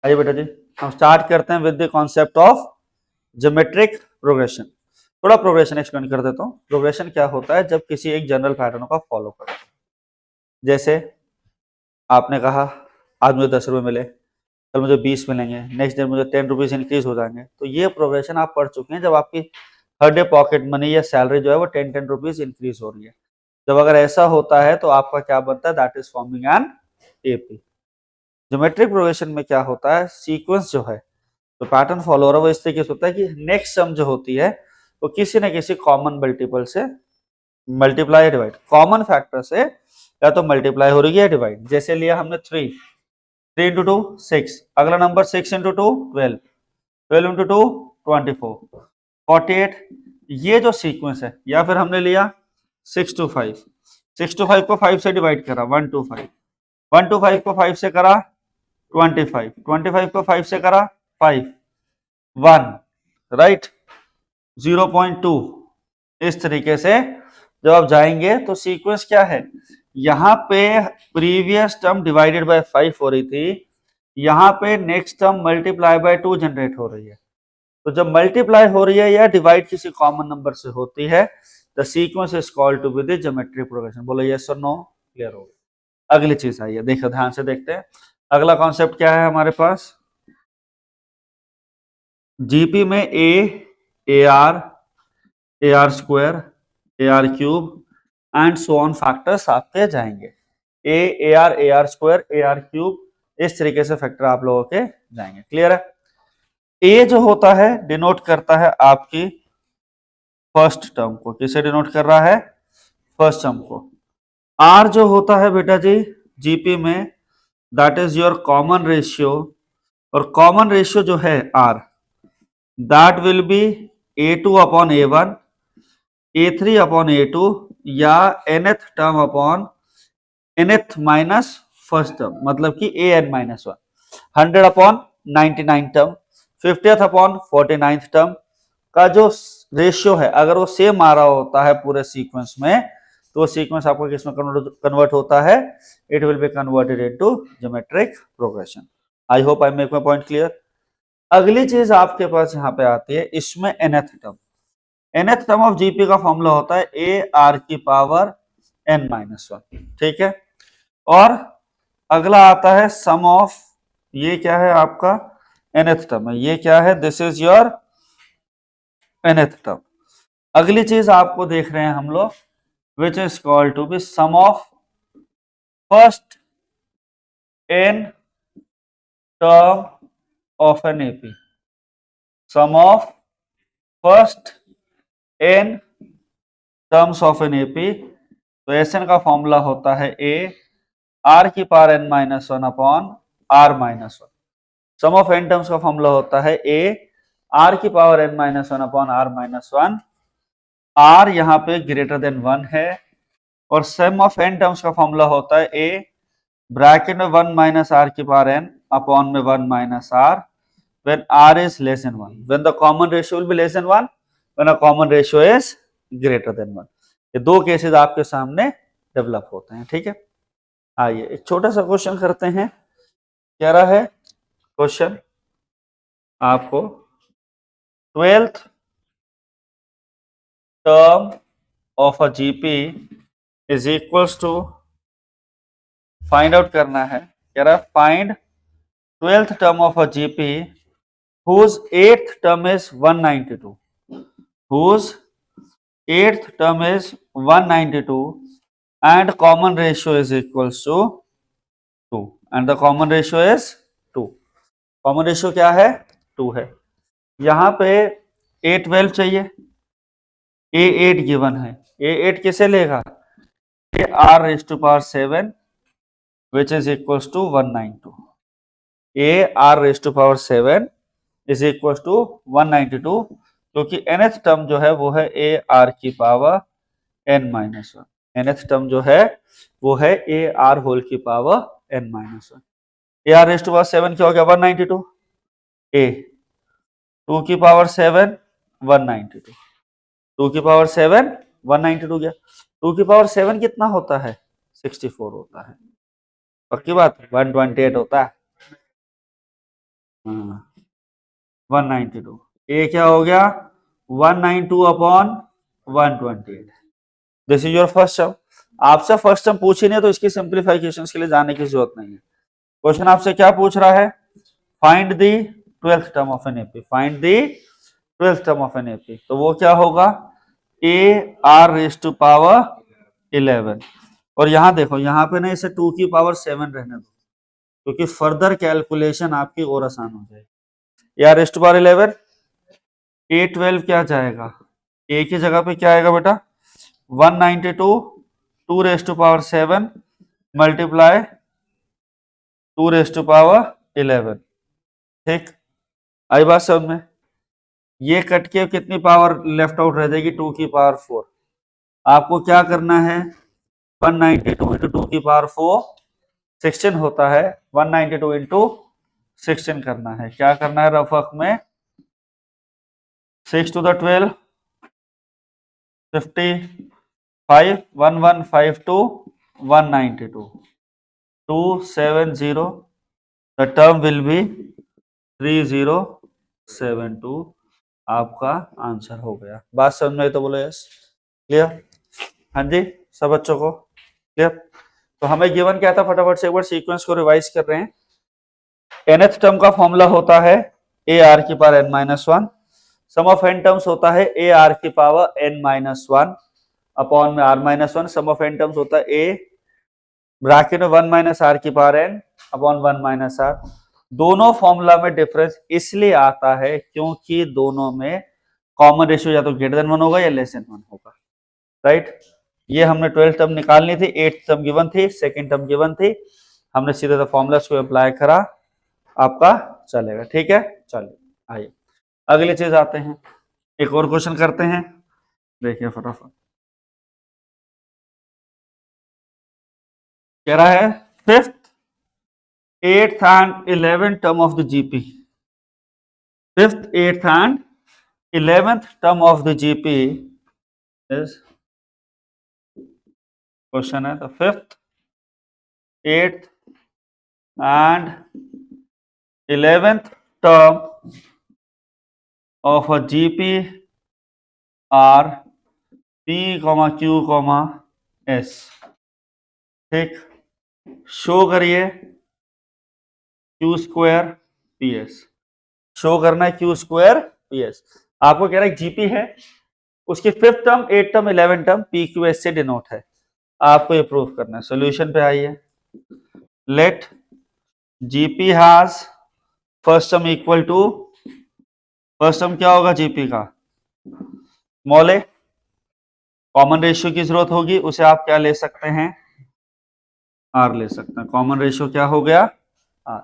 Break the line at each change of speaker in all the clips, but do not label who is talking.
आइए बेटा जी, हम स्टार्ट करते हैं with the concept of geometric progression. थोड़ा प्रोग्रेशन एक्सप्लेन कर देता हूँ। प्रोग्रेशन क्या होता है? जब किसी एक जनरल पैटर्न का फॉलो करते हैं। जैसे आपने कहा आज मुझे 10 रुपये मिले, कल मुझे 20 मिलेंगे, नेक्स्ट डे मुझे 10 रुपीज इंक्रीज हो जाएंगे। तो ये प्रोग्रेशन आप पढ़ चुके हैं, जब आपकी हर डे पॉकेट मनी या सैलरी जो है वो 10 रुपीज इंक्रीज हो रही है। जब अगर ऐसा होता है तो आपका क्या बनता है? That is forming an AP. Geometric progression में क्या होता है? सीक्वेंस जो है तो पैटर्न फॉलो हो रहा है वो इस तरीके से होता है कि नेक्स्ट सम जो होती है वो किसी न किसी कॉमन मल्टीपल से मल्टीप्लाई डिवाइड, कॉमन फैक्टर से या तो मल्टीप्लाई हो रही है डिवाइड। जैसे लिया हमने 3 इंटू 2 6, अगला नंबर 6 इंटू 2 12, 12 इंटू 2 24, 48। ये जो सीक्वेंस है, या फिर हमने लिया 6 टू 5, 6 टू 5 को 5 से डिवाइड करा 1 टू 5, 1 टू 5 को 5 से करा 25, 25 को 5 से करा 5, 1, राइट, 0.2। इस तरीके से जब आप जाएंगे तो सीक्वेंस क्या है? यहां पे प्रीवियस टर्म डिवाइडेड बाय 5 हो रही थी, यहां पे next term multiply by 2 generate हो रही है। तो जब मल्टीप्लाई हो रही है या डिवाइड किसी कॉमन नंबर से होती है, the sequence is called to be the geometric progression. बोलो यस और नो, क्लियर हो गया। अगली चीज आइए, देखो ध्यान से देखते हैं। अगला कॉन्सेप्ट क्या है हमारे पास? जीपी में A R square, A R cube and so on factors आपके जाएंगे। A R square, A R cube, इस तरीके से फैक्टर आप लोगों के जाएंगे। क्लियर है? ए जो होता है डिनोट करता है आपकी फर्स्ट टर्म को। किसे डिनोट कर रहा है? फर्स्ट टर्म को। आर जो होता है बेटा जी जीपी में, that is your common ratio, और कॉमन रेशियो जो है R, that will be a2 upon a1, a3 upon a2, या nth term upon nth minus first term, मतलब कि an minus 1, 100 upon 99 term, 50th upon 49th term का जो ratio है, अगर वो सेम आ रहा होता है पूरे सीक्वेंस में, तो सीक्वेंस आपको किसमें कन्वर्ट होता है? It will be converted into geometric progression. I hope I make my point clear. अगली चीज आपके पास यहाँ पे आती है, इसमें nth term, nth term of GP का फॉर्मूला होता है ए आर की पावर n माइनस 1। ठीक है? और अगला आता है सम ऑफ, ये क्या है आपका? nth टर्म है। ये क्या है? This is your nth term. अगली चीज आपको देख रहे हैं हम लोग, which is called to be sum of first n term of an AP, sum of first n terms of an AP. तो एसएन का फॉर्मूला होता है ए आर की power n minus 1 upon R minus 1। Sum of n terms का formula होता है A R की power n minus 1 upon R minus 1। R यहाँ पे ग्रेटर देन 1 है, और सम ऑफ n टर्म्स का फॉर्मूला होता है ए ब्रैकेट में 1 माइनस आर की पावर n अपॉन में 1 minus R when r is less than 1, when the common ratio will be less than 1, when a common ratio is greater than 1। ये दो cases आपके सामने develop होते हैं। ठीक है? आइए एक छोटा सा क्वेश्चन करते हैं। क्या रहा है क्वेश्चन आपको? 12th term of a GP is equals to, find out करना है। कह रहा है find 12th term of a GP whose 8th term is 192, whose 8th term is 192 and common ratio is equals to 2, and the common ratio is 2। common ratio क्या है? 2 है। यहां पे a12 चाहिए, a8 गिवन है। a8 किसे लेगा? a r raised to power 7 which is equals to 192, a r raised to power 7 is equal to 192, क्योंकि nth टर्म जो है वो है ए आर की power n minus 1। nth term जो है वो है ए आर होल की power n minus 1। A R raised to power 7 क्या हो गया? 192, ए 2 की पावर 7 192, 2 की पावर 7 192 गया। 2 की पावर 7 कितना होता है? 64 होता है। पक्की बात? 128 होता है। हाँ 192, ए क्या हो गया 192 upon 128। This is your first term. आपसे फर्स्ट टर्म पूछ ही नहीं तो इसकी सिंप्लीफिकेशन के लिए जाने की जरूरत नहीं है। क्वेश्चन आपसे क्या पूछ रहा है, find the twelfth term of an AP, find the twelfth term of an AP. तो वो क्या होगा A R raise to power 11। और यहां देखो यहाँ पे ना इसे 2 की पावर 7 रहने दो क्योंकि फर्दर कैलकुलेशन आपकी और आसान हो जाएगी। A R raise to power 11, A 12 क्या जाएगा, ए की जगह पे क्या आएगा बेटा 192 2 raise to power 7 multiply 2 raise to power 11। ठीक, आई बात समझ में। ये कट के कितनी पावर लेफ्ट आउट रह जाएगी 2 की पावर 4। आपको क्या करना है 192 इंटू 2 की पावर 4 16 होता है, 192 इंटू 16 करना है। क्या करना है रफ वर्क में 6 to the 12 55 1152 192 270, the term will be 3072। आपका आंसर हो गया। बात समझ में आई तो बोलो यस, क्लियर। हाँ जी सब बच्चों को क्लियर। तो हमें गिवन क्या था, फटाफट से एक बार सीक्वेंस को रिवाइज कर रहे हैं। nth टर्म का फॉर्मूला होता है ए आर की power n minus one, sum of n terms होता है ए आर की power n minus one upon में R minus one, sum of n terms होता है ए ब्रैकेट में 1 माइनस आर की power n upon 1 minus R. दोनों formula में डिफरेंस इसलिए आता है क्योंकि दोनों में कॉमन रेशियो या तो ग्रेटर देन 1 होगा या लेस देन 1 होगा, राइट। ये हमने 12th टर्म निकालनी थी, 8th टर्म गिवन थी, सेकंड टर्म गिवन थी, हमने सीधे तो फॉर्मूलास को अप्लाई करा, आपका चलेगा। ठीक है, चलिए आइए अगली चीज आते हैं, एक और क्वेश्चन करते हैं, देखिए फटाफट। कह रहा है 5th 8th and 11th term of the GP, 5th 8th and 11th term of the GP is, question है the 5th 8th and 11th term of a GP are P, Q, S। ठीक, show करिए Q square P S, show करना है Q square P S. आपको कह रहा है GP है, उसकी 5th term 8th term 11th term P Q S से डिनोट है, आपको ये प्रूफ करना है। सॉल्यूशन पे आइए, let GP has first term equal to, first term क्या होगा जीपी का स्मॉल ए, कॉमन रेशियो की जरूरत होगी, उसे आप क्या ले सकते हैं आर ले सकते हैं। कॉमन रेशियो क्या हो गया R.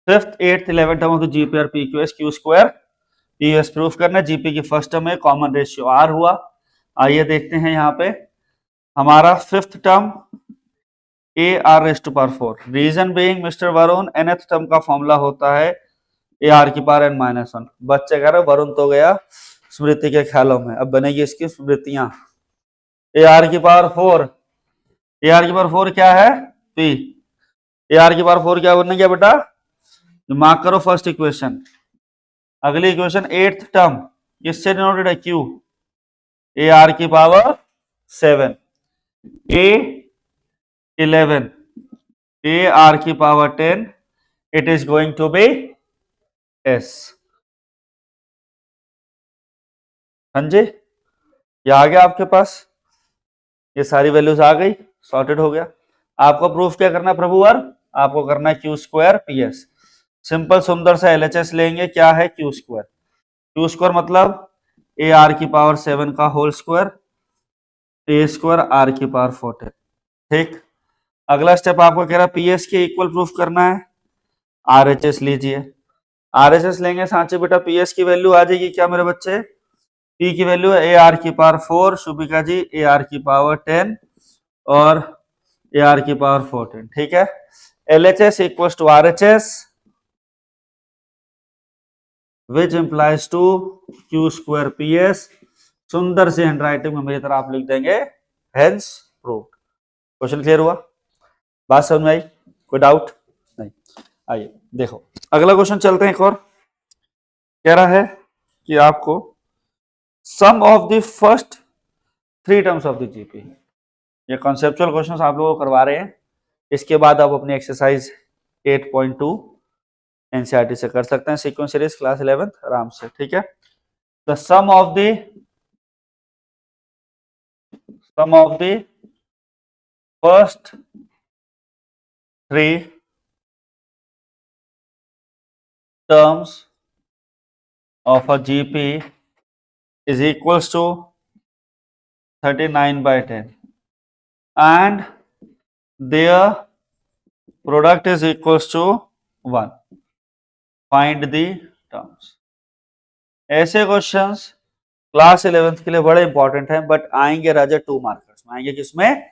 5th 8th 11th term of the GP R P Q S, Q square P S proof करना है। जीपी की फर्स्ट टर्म है, कॉमन रेशियो आर हुआ। आइए देखते हैं यहाँ पे हमारा 5th term A R raise to power 4, reason being mister Varun nth term का फॉर्मूला होता है ए आर की पावर n माइनस वन। बच्चे कह रहे वरुण तो गया स्मृति के ख्यालों में, अब बनेगी इसकी स्मृतियां। ए आर की पावर 4, ए आर की पावर 4 क्या है पी, ए आर की पावर 4 क्या बनने गया बेटा, मार्क करो फर्स्ट इक्वेशन। अगली इक्वेशन 8th टर्म किससे डिनोटेड है क्यू, ए आर की पावर 7, ए 11, ए आर की power 10, it is going to be S. हाँ जी, ये आ गया आपके पास, ये सारी वैल्यूज आ गई, सॉर्टेड हो गया। आपको प्रूफ क्या करना है प्रभुवर, आपको करना है Q square P S. Simple सुंदर सा एलएचएस लेंगे, क्या है क्यू स्क्वायर, क्यू स्क्वायर मतलब ए आर की पावर 7 का whole square, A square R की पावर 14। ठीक, अगला स्टेप आपको कह रहा है पी एस के इक्वल प्रूफ करना है, आर एच एस लीजिए। आर एच एस लेंगे सांचे बेटा, पी एस की वैल्यू आ जाएगी क्या मेरे बच्चे, पी की वैल्यू है ए आर की power 4, Shubhika ji A R की पावर 10 और ए आर की पावर 14। ठीक है, L H S equal to R H S which implies to Q square P S. सुंदर से हैंडराइटिंग में मेरी तरह आप लिख देंगे हेंस प्रूव्ड। क्वेश्चन क्लियर हुआ, बात समझ में आई, कोई डाउट नहीं। आइए देखो अगला क्वेश्चन चलते हैं। एक और कह रहा है कि आपको sum of the first 3 terms of the GP, ये कॉन्सेप्चुअल क्वेश्चंस आप लोगों को करवा रहे हैं। इसके बाद आप अपनी एक्सरसाइज 8.2 एनसीईआरटी से कर सकते हैं, सीक्वेंस सीरीज क्लास 11 आराम से, ठीक है। The sum of the first 3 terms of a GP is equals to 39/10 and their product is equals to 1. Find the terms. ऐसे क्वेश्चंस क्लास 11th के लिए बड़े इंपॉर्टेंट हैं, बट आएंगे राजा 2 मार्कर्स में, आएंगे किसमें?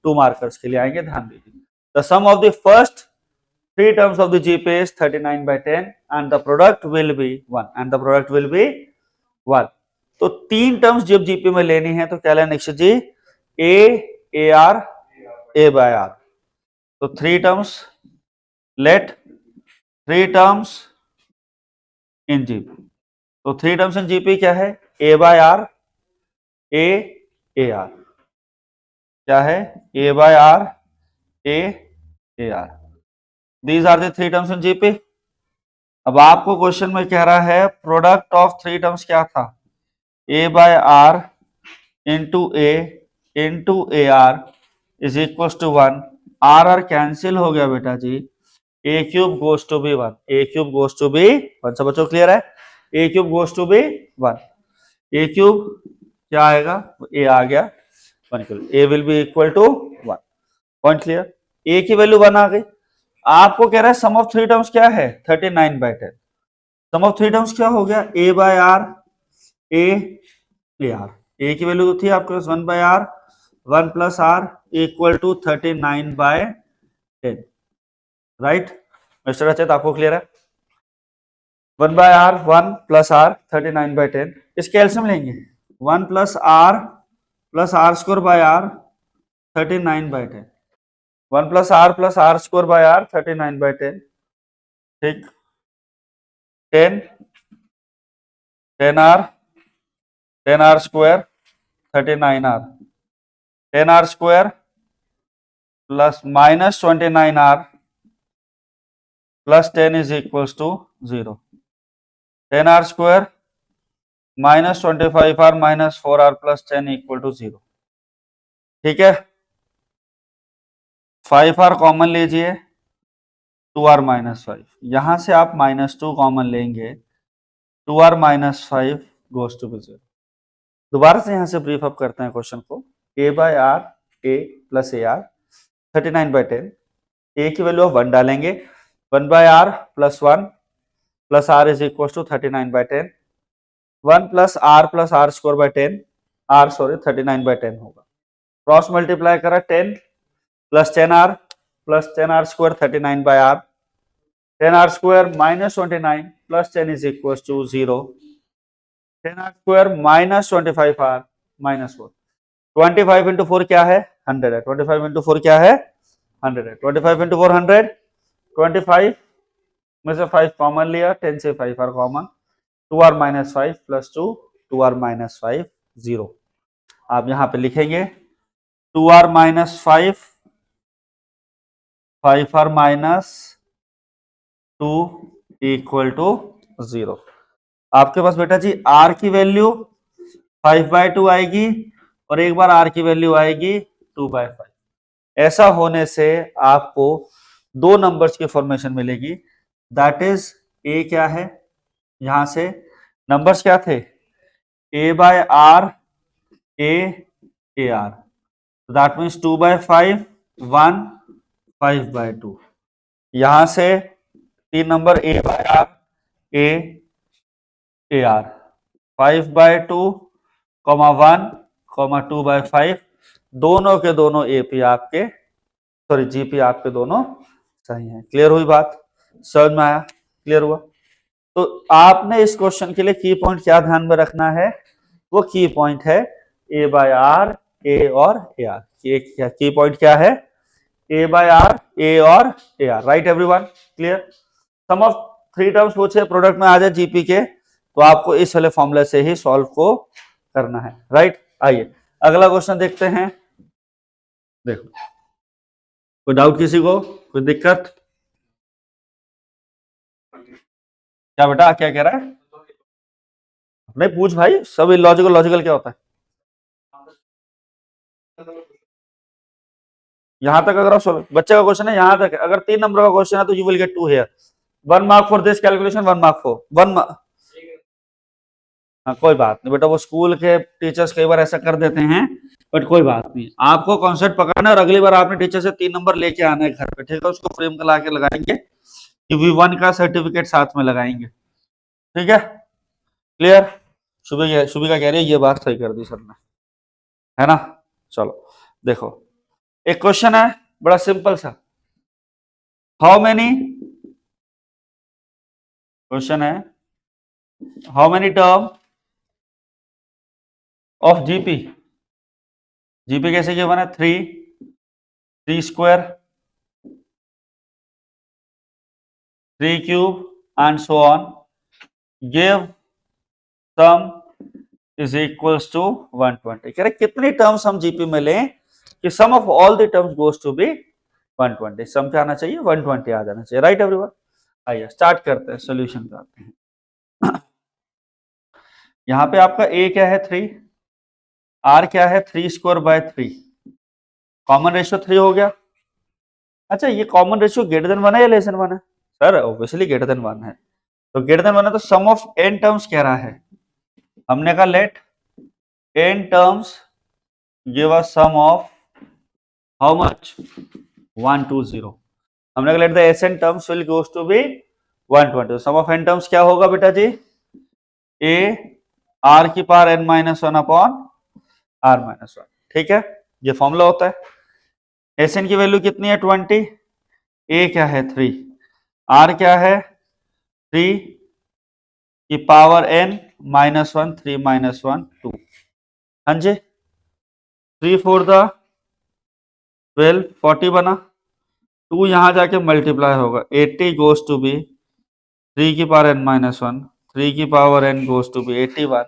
2 मार्कर्स के लिए आएंगे, ध्यान दीजिए। The sum of the first 3 terms of the GP is 39/10 and the product will be 1 तो 3 टर्म्स जब जीपी में लेनी है तो क्या लेना निश्चित जी? A R A by R. तो 3 terms, let 3 terms in GP. तो 3 टर्म्स इन जीपी क्या है? A by R A R, क्या है? A by R A R. These are the 3 terms in GP. अब आपको क्वेश्चन में कह रहा है प्रोडक्ट ऑफ 3 टर्म्स क्या था? A by R into A R is equal to 1। R cancel हो गया बेटा जी, A cube goes to be 1, A cube goes to be 1। सब बच्चों क्लियर है? A cube goes to be 1, A cube क्या आएगा? ए आ गया 1, A will be equal to 1। Point clear? A की वैल्यू 1 आ गई। आपको कह रहा है सम ऑफ 3 टर्म्स क्या है? 39/10। सम ऑफ 3 टर्म्स क्या हो गया? A by R A R. A की वैल्यू थी आपके पास 1 by R, 1 plus R equal to 39/10, right mister Achet? आपको क्लियर है? 1 बाय आर 1 प्लस आर 39/10। इसके एलसीएम लेंगे, 1 plus R square by R 39/10, 1 plus R square by R 39/10, ठीक। 10 R square 39 R, 10 R square plus minus 29 R plus 10 is equals to 0। 10 R square minus 25 R minus 4 R plus 10 equal to 0, ठीक है। 5 R common लीजिए, 2 R minus 5, यहां से आप -2 common लेंगे, 2 R minus 5 goes to 0। दोबारा से यहां से ब्रीफ अप करते हैं क्वेश्चन को। A by R A plus A R 39/10, A की वैल्यू ऑफ 1 डालेंगे, 1 by R plus 1 plus R is equal to 39/10, 1 plus R square by 10, 39/10 होगा। क्रॉस मल्टीप्लाई करा 10 plus 10 R square 39 by R, 10 R square minus 29 plus 10 is equal to 0, 10 R square minus 25 R minus 4। 25 into 4 क्या है? 100 है। 25 into 4 क्या है? 100 है। 25 into 4 100, 25 में से 5 कॉमन लिया, 10 से 5 R common, 2 R minus 5 plus 2 R minus 5 0। आप यहां पे लिखेंगे 2 R minus 5 R minus 2 equal to 0। आपके पास बेटा जी आर की वैल्यू 5/2 आएगी और एक बार आर की वैल्यू आएगी 2/5। ऐसा होने से आपको 2 नंबर्स की फॉर्मेशन मिलेगी, दैट इज ए क्या है? यहां से नंबर्स क्या थे? A by R A R, that means 2/5 1 5/2। यहां से 3 number A by R A R 5/2 1 2/5, दोनों के दोनों एपी आपके जीपी आपके दोनों सही हैं। क्लियर हुई बात? समझ में आया? क्लियर हुआ? तो आपने इस क्वेश्चन के लिए की पॉइंट क्या ध्यान में रखना है? वो की पॉइंट है ए बाय आर ए और ए आर। की पॉइंट क्या है? ए बाय आर, ए और A R, right everyone, clear. Sum of three terms पूछे प्रोडक्ट में आ जाए जीपी के, तो आपको इस वाले फॉर्मूले से ही सॉल्व को करना है, राइट। आइए अगला क्वेश्चन देखते हैं। देखो, कोई डाउट किसी को, कोई दिक्कत? क्या बेटा, क्या कह रहा है? नहीं पूछ भाई, सब लॉजिकल, लॉजिकल क्या होता है? यहां तक अगर आप बच्चे का क्वेश्चन है, यहां तक अगर 3 नंबर का क्वेश्चन है तो you will get 2 here, 1 mark for this calculation, 1 mark for 1 mark. हाँ कोई बात नहीं बेटा, वो स्कूल के टीचर्स कई बार ऐसा कर देते हैं, बट कोई बात नहीं, आपको कॉन्सेप्ट पकड़ना है और अगली बार आपने टीचर से 3 नंबर लेके आना है घर पे, ठीक है। उसको फ्रेम करा के लगाएंगे, V1 का सर्टिफिकेट साथ में लगाएंगे, ठीक है, क्लियर। शुभिका कह रही है ये बात सही कर दी सर ने, है ना। चलो देखो, एक क्वेश्चन है बड़ा सिंपल सा। हाउ मेनी, क्वेश्चन है how many term of GP, GP कैसे क्या बना, 3 square, 3 cube and so on, give sum is equals to 120। कह रहे कितनी टर्म्स हम जीपी में लें कि sum of all the terms goes to be 120, sum क्या आना चाहिए, 120 आ जाना चाहिए, राइट एवरीवन। आइए स्टार्ट करते हैं, सॉल्यूशन करते हैं। यहाँ पे आपका ए क्या है 3, आर क्या है 3 स्क्वायर बाय 3, कॉमन रेशियो 3 हो गया। अच्छा ये कॉमन रेशियो ग्रेटर देन 1 है या लेस देन 1 है? सर ऑब्वियसली ग्रेटर देन 1 है, तो ग्रेटर देन 1 है तो सम ऑफ n टर्म्स कह रहा है, हमने कहा let n terms give us sum of how much, 120। हमने कहा let the Sn terms will goes to be 120, sum of n terms क्या होगा बेटा जी, a r की power n minus 1 upon r minus 1, ठीक है, ये फॉर्मूला होता है। Sn की वैल्यू कितनी है 20, a क्या है 3, r क्या है 3 की पावर n माइनस 1, 3 माइनस 1 2, हाँ जी, 3 4 द 12 40 बना, 2 यहां जाके मल्टीप्लाई होगा, 80 गोस टू बी 3 की पावर n माइनस 1, 3 की power n goes to be 81,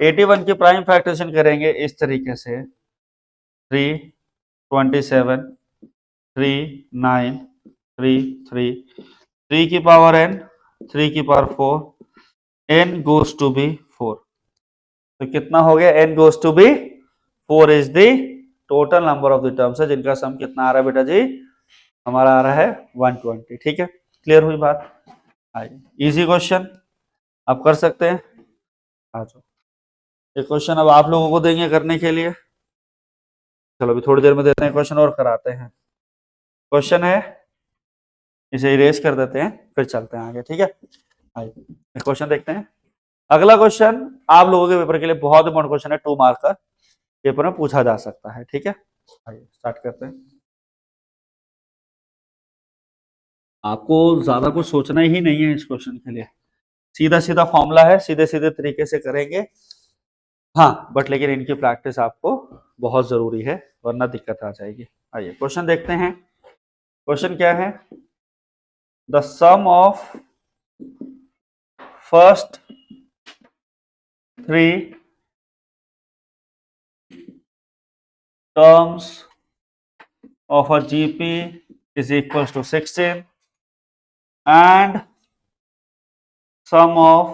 81 की प्राइम फैक्टरेशन करेंगे इस तरीके से, 3 27 3 9 3 3 3 की पावर n, 3 की power 4, n goes to be 4, तो कितना हो गया, n goes to be 4 is the total number of the terms है जिनका सम कितना आ रहा है बेटा जी, हमारा आ रहा है 120, ठीक है, क्लियर हुई बात। आइए इजी क्वेश्चन आप कर सकते हैं, आ जाओ। ये क्वेश्चन अब आप लोगों को देंगे करने के लिए, चलो अभी थोड़ी देर में देते हैं क्वेश्चन और कराते हैं। क्वेश्चन है, इसे इरेज कर देते हैं फिर चलते हैं आगे, ठीक है। आइए क्वेश्चन देखते हैं। अगला क्वेश्चन आप लोगों के पेपर के लिए बहुत इंपॉर्टेंट क्वेश्चन है, 2 मार्क का, पेपर में पूछा जा सकता है, ठीक है। आइए स्टार्ट करते हैं। आपको ज्यादा कुछ सोचना ही नहीं है इस क्वेश्चन के लिए, सीधा सीधा फॉर्मूला है, सीधे सीधे तरीके से करेंगे, हाँ बट लेकिन इनकी प्रैक्टिस आपको बहुत जरूरी है वरना दिक्कत आ जाएगी। आइए क्वेश्चन देखते हैं। क्वेश्चन क्या है, the sum of first 3 terms of a GP is equals to 16 and sum of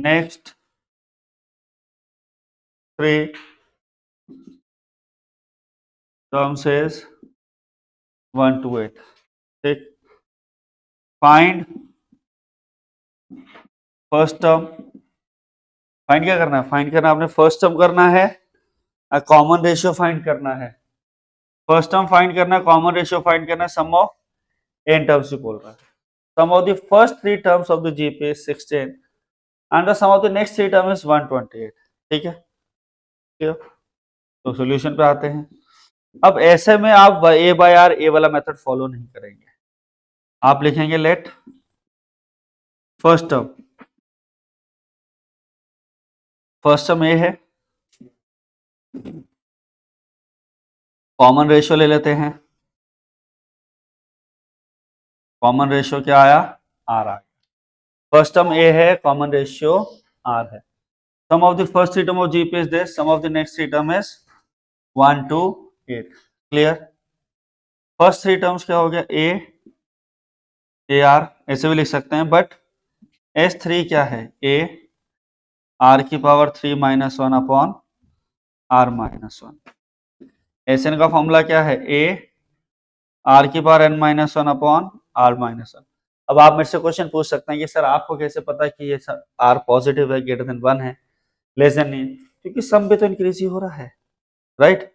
next 3 terms is 1 to 8, ठीक। फाइंड फर्स्ट टर्म, फाइंड क्या करना है, फाइंड करना आपने फर्स्ट टर्म करना है, कॉमन रेशियो फाइंड करना है, फर्स्ट टर्म फाइंड करना है, कॉमन रेशियो फाइंड करना है, सम ऑफ n टर्म्स ही बोल रहा है, sum of the first 3 terms of the GP is 16 and the sum of the next 3 term is 128, ठीक है। तो सॉल्यूशन पे आते हैं। अब ऐसे में आप ए बाय आर ए वाला मेथड फॉलो नहीं करेंगे, आप लिखेंगे let first term, first term A है, कॉमन रेशियो ले लेते हैं। कॉमन रेशियो क्या आया? आर आ गया। फर्स्ट टर्म ए है, कॉमन रेशियो आर है। Sum of the first three term of GP is this, sum of the next three term is 1 to 8। Clear? First three terms क्या हो गया? A R, ऐसे भी लिख सकते हैं, बट एस थ्री क्या है? ए आर की power 3 minus 1 upon R minus 1। S N का फॉर्मूला क्या है? ए आर की power N minus 1 upon R minus 1। अब आप मेरे से क्वेश्चन पूछ सकते हैं कि सर आपको कैसे पता कि ये सर आर पॉजिटिव है, ग्रेटर देन 1 है, लेस देन नहीं है? क्योंकि सम भी तो इंक्रीज ही हो रहा है, राइट?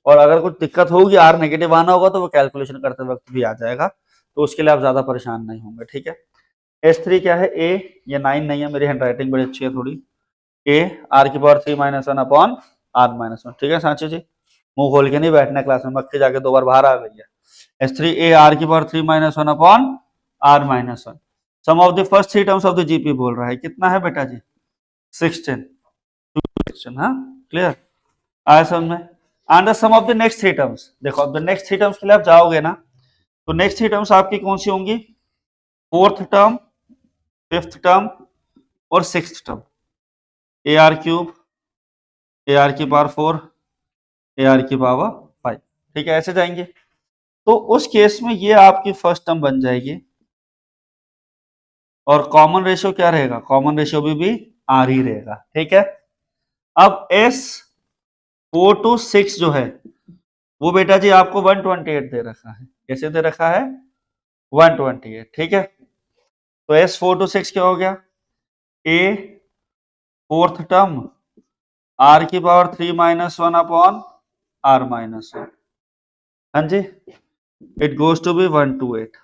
और अगर कुछ दिक्कत होगी, आर नेगेटिव आना होगा, तो वो कैलकुलेशन करते वक्त भी आ जाएगा, तो उसके लिए आप ज्यादा परेशान नहीं होंगे। ठीक है? एस थ्री क्या है? ए, ये 9 नहीं है, मेरी हैंड राइटिंग बड़ी अच्छी है थोड़ी। ए आर की power 3 minus 1 upon R minus 1। ठीक है सांची जी? मुंह खोल के नहीं बैठना क्लास में, मक्खी जाके 2 बार बाहर आ गई है। एस थ्री ए आर की power 3 minus 1 upon R minus 1। Sum of the first three terms of the GP बोल रहा है, कितना है बेटा जी? 16। 16, हाँ क्लियर आया समझ में? And the sum of the next three terms, देखो अब द नेक्स्ट थ्री टर्म्स के लिए आप जाओगे ना, तो नेक्स्ट थ्री टर्म्स आपकी कौन सी होंगी? फोर्थ टर्म, फिफ्थ टर्म और sixth term. A R cube, A R की पावर 4, ए आर की पावर 5। ठीक है? ऐसे जाएंगे, तो उस केस में ये आपकी फर्स्ट टर्म बन जाएगी, और कॉमन रेशियो क्या रहेगा? कॉमन रेशियो भी आर ही रहेगा। ठीक है? अब एस 4 to 6 जो है, वो बेटा जी आपको 128 दे रखा है। कैसे दे रखा है? 128। ठीक है? तो एस 4 to 6 क्या हो गया? ए फोर्थ टर्म आर की power 3 minus 1 upon R minus 1। हाँ जी, it goes to be 128।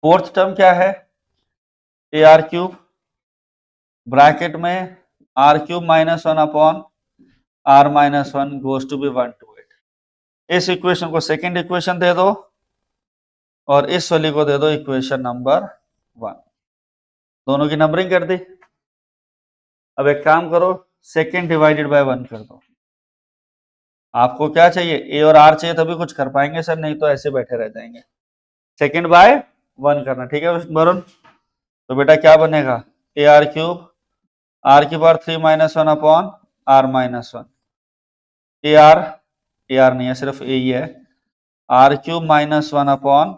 Fourth term क्या है? ए आर क्यूब, ब्रैकेट में R cube minus 1 upon R minus 1 goes to be 128। इस इक्वेशन को सेकेंड इक्वेशन दे दो, और इस वाली को दे दो इक्वेशन नंबर 1। दोनों की नंबरिंग कर दी। अब एक काम करो, सेकेंड डिवाइडेड बाय 1 कर दो। आपको क्या चाहिए? ए और आर चाहिए तभी कुछ कर पाएंगे सर, नहीं तो ऐसे बैठे रह जाएंगे। सेकेंड बाय 1 करना। ठीक है वरुण? तो बेटा क्या बनेगा? ए आर क्यूब आर की power 3 minus 1 upon R minus 1। A R नहीं है, सिर्फ ए ही है। R cube minus 1 upon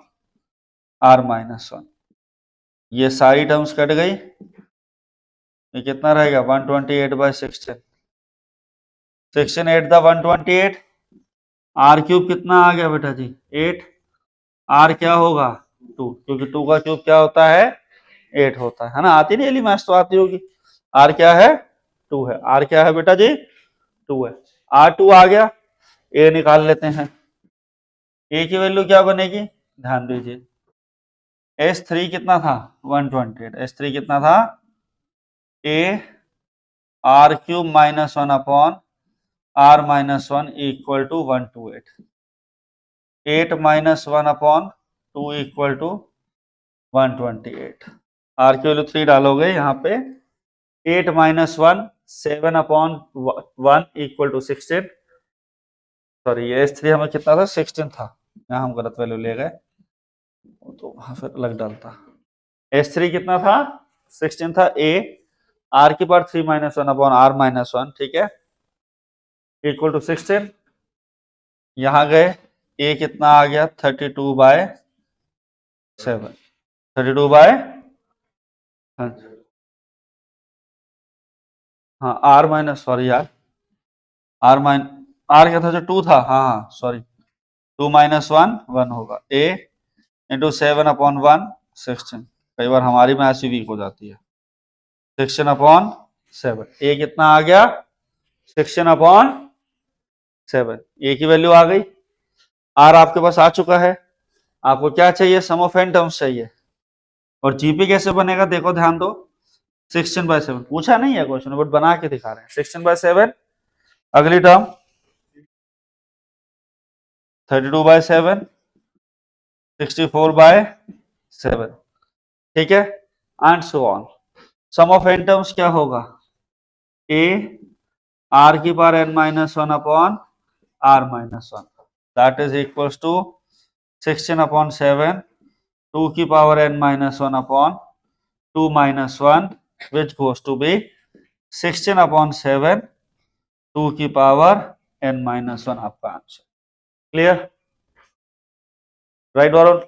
R minus 1। ये सारी टर्म्स कट गई, ये कितना रहेगा? 128 बाय 16। 16 8 द 128। आर क्यूब कितना आ गया बेटा जी? 8। आर क्या होगा? 2, क्योंकि 2 का क्यूब क्या होता है? 8 होता है ना? आती नहीं एली मैथ्स तो आती होगी। आर क्या है? 2 है। आर क्या है बेटा जी? 2 है। आर 2 आ गया, ए निकाल लेते हैं। ए की वैल्यू क्या बनेगी? ध्यान दीजिए, एस थ्री कितना था? 128। एस थ्री कितना था? A R cube minus 1 upon R minus 1 equal to 128। 8 minus 1 upon 2 equal to 128। R की वैल्यू 3 डालोगे यहाँ पे, 8 minus 1 7 upon 1 equal to 16। Sorry, ये एस थ्री हमें कितना था? 16 था, यहाँ हम गलत वैल्यू ले गए, तो वहां फिर अलग डालता। एस थ्री कितना था? 16 था। ए आर की power 3 minus 1 upon R minus 1। ठीक है? Equal to 16। यहाँ गए, ए कितना आ गया? 32 बाय 7। 32 बाय, हाँ आर माइनस, सॉरी यार, आर क्या था? जो 2 था, हाँ हाँ सॉरी, 2 माइनस 1 1 होगा। ए इंटू 7 अपॉन 1 16। कई बार हमारी मैथ्स भी वीक हो जाती है। 16 अपॉन 7। ए कितना आ गया? 16 अपॉन 7। ए की वैल्यू आ गई। आर आपके पास आ चुका है। आपको क्या चाहिए? सम ऑफ एन टर्म्स चाहिए। और जीपी कैसे बनेगा? देखो ध्यान दो, 16 बाय 7 पूछा नहीं है क्वेश्चन, बट बना के दिखा रहे हैं। 16 बाय 7, अगली टर्म 32 बाय 7, 64 बाय 7। ठीक है? And so on. Sum of N terms क्या होगा? ए आर की power N minus 1 upon r minus 1. That is equals to 16 upon 7, 2 की power n minus 1 upon 2 minus 1, which goes to be 16 upon 7, 2 की power n minus 1 आपका answer. Clear? Right, Varun?